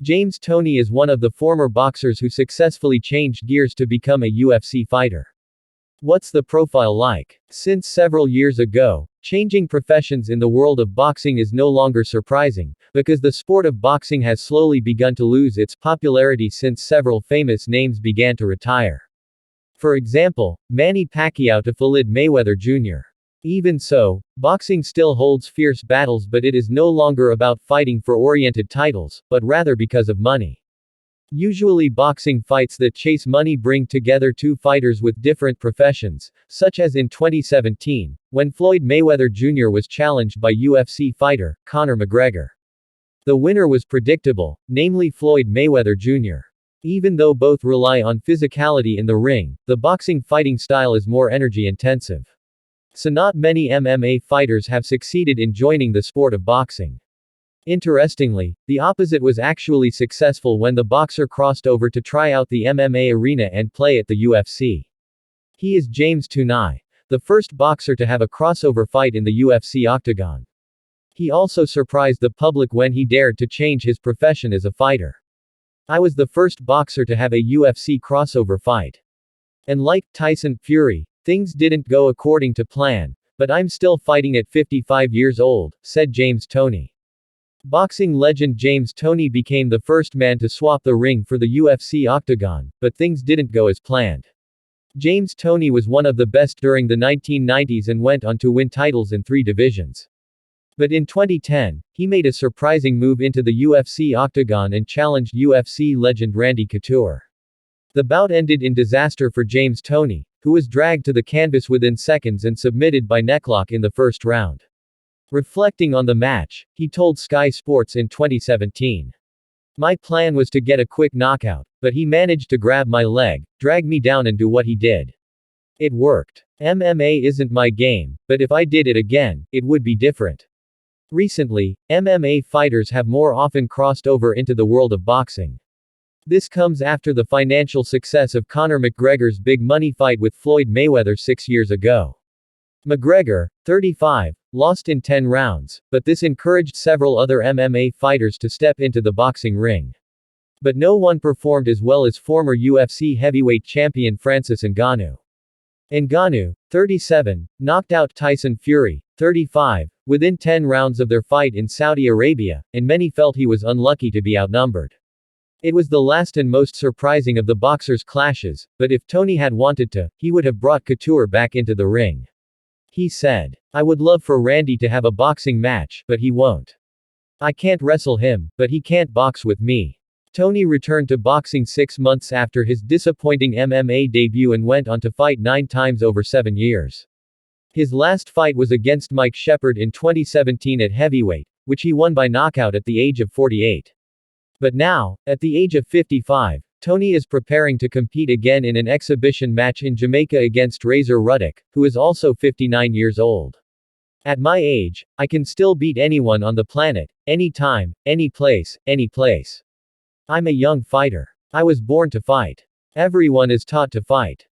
James Toney is one of the former boxers who successfully changed gears to become a UFC fighter. What's the profile like? Since several years ago, changing professions in the world of boxing is no longer surprising, because the sport of boxing has slowly begun to lose its popularity since several famous names began to retire. For example, Manny Pacquiao to Folyd Mayweather Jr. Even so, boxing still holds fierce battles, but it is no longer about fighting for oriented titles, but rather because of money. Usually boxing fights that chase money bring together two fighters with different professions, such as in 2017, when Floyd Mayweather Jr. was challenged by UFC fighter, Conor McGregor. The winner was predictable, namely Floyd Mayweather Jr. Even though both rely on physicality in the ring, the boxing fighting style is more energy-intensive. So not many MMA fighters have succeeded in joining the sport of boxing. Interestingly, the opposite was actually successful when the boxer crossed over to try out the MMA arena and play at the UFC. He is James Toney, the first boxer to have a crossover fight in the UFC octagon. He also surprised the public when he dared to change his profession as a fighter. "I was the first boxer to have a UFC crossover fight. And like Tyson Fury, things didn't go according to plan, but I'm still fighting at 55 years old," said James Toney. Boxing legend James Toney became the first man to swap the ring for the UFC octagon, but things didn't go as planned. James Toney was one of the best during the 1990s and went on to win titles in 3 divisions. But in 2010, he made a surprising move into the UFC octagon and challenged UFC legend Randy Couture. The bout ended in disaster for James Toney, who was dragged to the canvas within seconds and submitted by necklock in the first round. Reflecting on the match, he told Sky Sports in 2017. "My plan was to get a quick knockout, but he managed to grab my leg, drag me down and do what he did. It worked. MMA isn't my game, but if I did it again, it would be different." Recently, MMA fighters have more often crossed over into the world of boxing. This comes after the financial success of Conor McGregor's big money fight with Floyd Mayweather 6 years ago. McGregor, 35, lost in 10 rounds, but this encouraged several other MMA fighters to step into the boxing ring. But no one performed as well as former UFC heavyweight champion Francis Ngannou. Ngannou, 37, knocked out Tyson Fury, 35, within 10 rounds of their fight in Saudi Arabia, and many felt he was unlucky to be outnumbered. It was the last and most surprising of the boxers' clashes, but if Toney had wanted to, he would have brought Couture back into the ring. He said, "I would love for Randy to have a boxing match, but he won't. I can't wrestle him, but he can't box with me." Toney returned to boxing 6 months after his disappointing MMA debut and went on to fight 9 times over 7 years. His last fight was against Mike Shepard in 2017 at heavyweight, which he won by knockout at the age of 48. But now, at the age of 55, Toney is preparing to compete again in an exhibition match in Jamaica against Razor Ruddock, who is also 59 years old. "At my age, I can still beat anyone on the planet, anytime, any place, any place. I'm a young fighter. I was born to fight. Everyone is taught to fight.